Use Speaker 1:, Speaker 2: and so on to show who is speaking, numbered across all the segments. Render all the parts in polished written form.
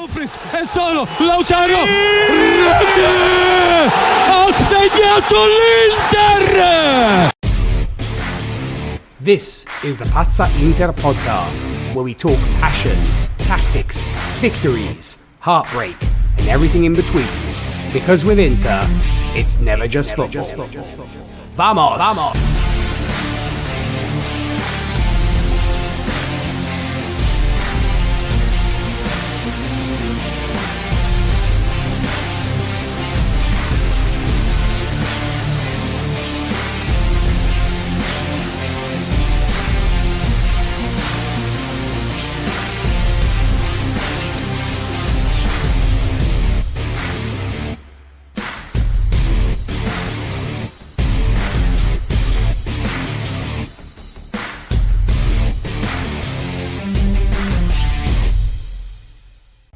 Speaker 1: Dumfries è solo Lautaro, rete, ha segnato l'Inter!
Speaker 2: This is the Pazza Inter podcast, where we talk passion, tactics, victories, heartbreak, and everything in between. Because with Inter, it's never just football. Vamos! Vamos!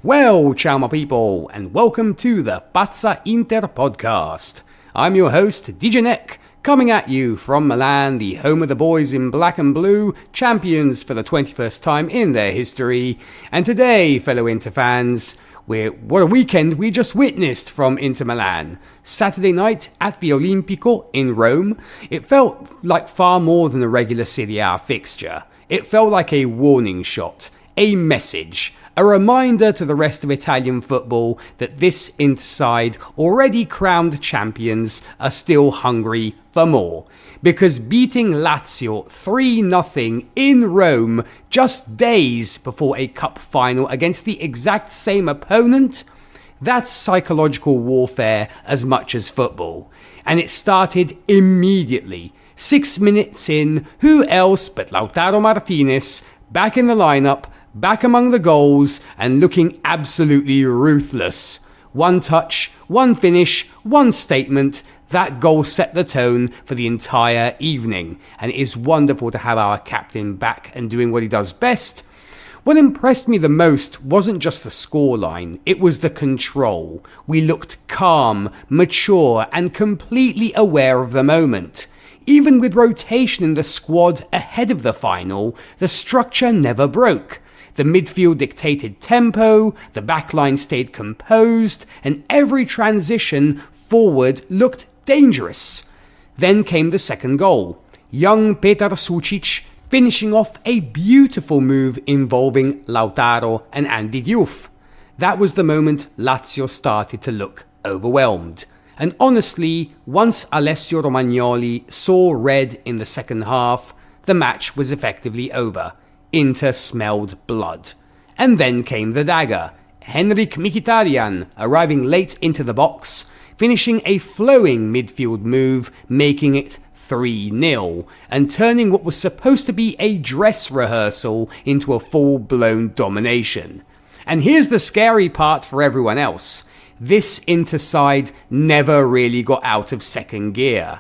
Speaker 2: Well, ciao my people, and welcome to the Pazza Inter podcast. I'm your host, DJ Nik, coming at you from Milan, the home of the boys in black and blue, champions for the 21st time in their history. And today, fellow Inter fans, what a weekend we just witnessed from Inter Milan. Saturday night at the Olimpico in Rome, it felt like far more than a regular Serie A fixture. It felt like a warning shot, a message, a reminder to the rest of Italian football that this Inter side, already crowned champions, are still hungry for more. Because beating Lazio 3-0 in Rome just days before a cup final against the exact same opponent, that's psychological warfare as much as football. And it started immediately. 6 minutes in, who else but Lautaro Martinez, back in the lineup, back among the goals, and looking absolutely ruthless. One touch, one finish, one statement. That goal set the tone for the entire evening, and it is wonderful to have our captain back and doing what he does best. What impressed me the most wasn't just the scoreline, it was the control. We looked calm, mature, and completely aware of the moment. Even with rotation in the squad ahead of the final, the structure never broke. The midfield dictated tempo, the backline stayed composed, and every transition forward looked dangerous. Then came the second goal. Young Petar Sucic finishing off a beautiful move involving Lautaro and Andy Diouf. That was the moment Lazio started to look overwhelmed. And honestly, once Alessio Romagnoli saw red in the second half, the match was effectively over. Inter smelled blood. And then came the dagger. Henrik Mkhitaryan arriving late into the box, finishing a flowing midfield move, making it 3-0, and turning what was supposed to be a dress rehearsal into a full-blown domination. And here's the scary part for everyone else. This Inter side never really got out of second gear.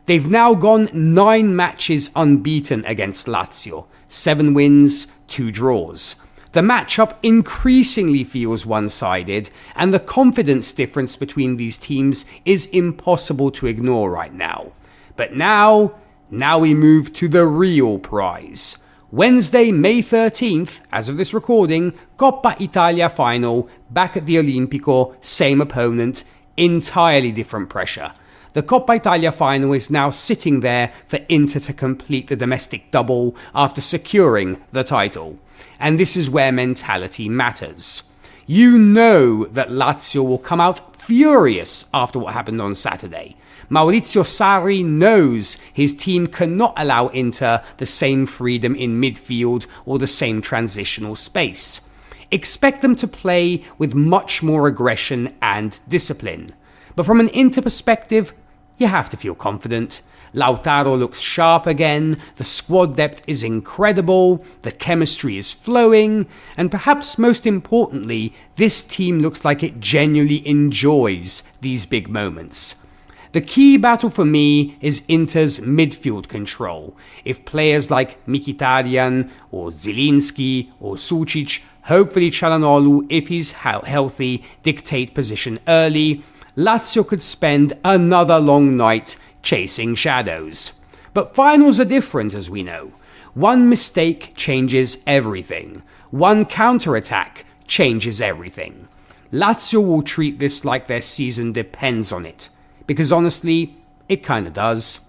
Speaker 2: They've now gone 9 matches unbeaten against Lazio. 7 wins, 2 draws. The matchup increasingly feels one-sided, and the confidence difference between these teams is impossible to ignore right now. But now we move to the real prize. Wednesday, May 13th, as of this recording, Coppa Italia final, back at the Olimpico, same opponent, entirely different pressure. The Coppa Italia final is now sitting there for Inter to complete the domestic double after securing the title. And this is where mentality matters. You know that Lazio will come out furious after what happened on Saturday. Maurizio Sarri knows his team cannot allow Inter the same freedom in midfield or the same transitional space. Expect them to play with much more aggression and discipline. But from an Inter perspective, you have to feel confident. Lautaro looks sharp again, the squad depth is incredible, the chemistry is flowing, and perhaps most importantly, this team looks like it genuinely enjoys these big moments. The key battle for me is Inter's midfield control. If players like Mkhitaryan or Zielinski or Sucic, hopefully Çalhanoğlu, if he's healthy, dictate position early, Lazio could spend another long night chasing shadows. But finals are different, as we know. One mistake changes everything. One counter-attack changes everything. Lazio will treat this like their season depends on it, because honestly, it kinda does.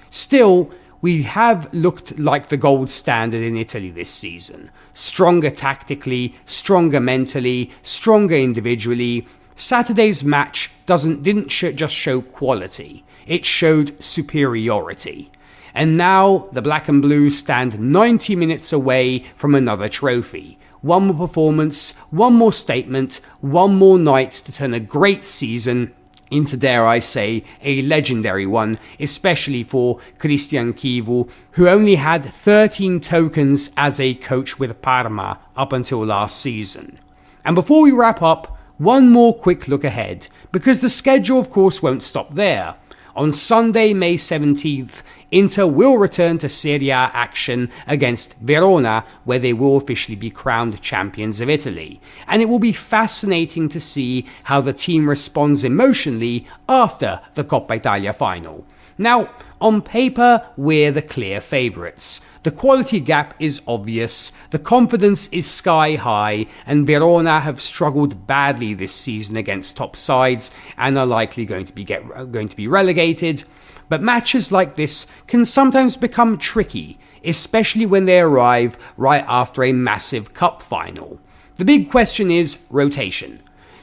Speaker 2: Still, we have looked like the gold standard in Italy this season. Stronger tactically, stronger mentally, stronger individually. Saturday's match didn't just show quality, it showed superiority. And now the Black and Blues stand 90 minutes away from another trophy. One more performance, one more statement, one more night to turn a great season into, dare I say, a legendary one, especially for Cristian Chivu, who only had 13 tokens as a coach with Parma up until last season. And before we wrap up, one more quick look ahead, because the schedule of course won't stop there. On Sunday, May 17th, Inter will return to Serie A action against Verona, where they will officially be crowned champions of Italy. And it will be fascinating to see how the team responds emotionally after the Coppa Italia final. Now, on paper, we're the clear favourites. The quality gap is obvious, the confidence is sky high, and Verona have struggled badly this season against top sides and are likely going to be relegated. But matches like this can sometimes become tricky, especially when they arrive right after a massive cup final. The big question is rotation.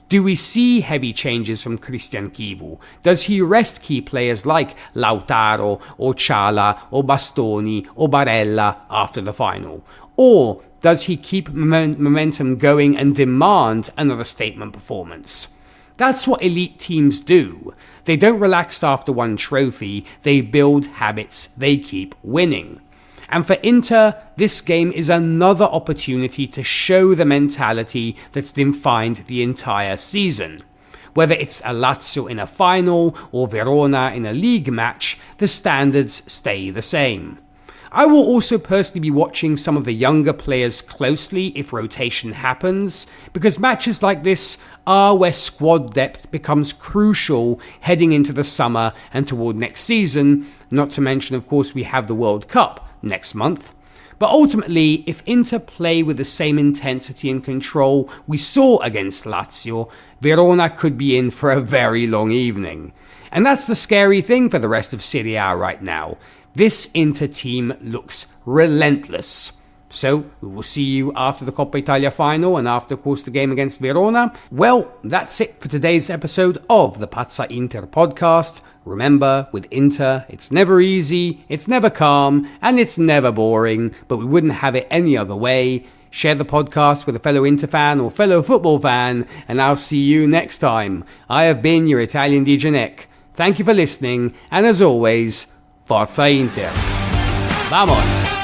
Speaker 2: Do we see heavy changes from Cristian Chivu? Does he rest key players like Lautaro, or Ciala, or Bastoni, or Barella after the final? Or does he keep momentum going and demand another statement performance? That's what elite teams do. They don't relax after one trophy, they build habits, they keep winning. And for Inter, this game is another opportunity to show the mentality that's defined the entire season. Whether it's a Lazio in a final or Verona in a league match, the standards stay the same. I will also personally be watching some of the younger players closely if rotation happens, because matches like this are where squad depth becomes crucial heading into the summer and toward next season, not to mention of course we have the World Cup next month. But ultimately, if Inter play with the same intensity and control we saw against Lazio, Verona could be in for a very long evening. And that's the scary thing for the rest of Serie A right now. This Inter team looks relentless. So, we will see you after the Coppa Italia final and after, of course, the game against Verona. Well, that's it for today's episode of the Pazza Inter podcast. Remember, with Inter, it's never easy, it's never calm, and it's never boring, but we wouldn't have it any other way. Share the podcast with a fellow Inter fan or fellow football fan, and I'll see you next time. I have been your Italian DJ Nik. Thank you for listening, and as always, Forza Inter. Vamos!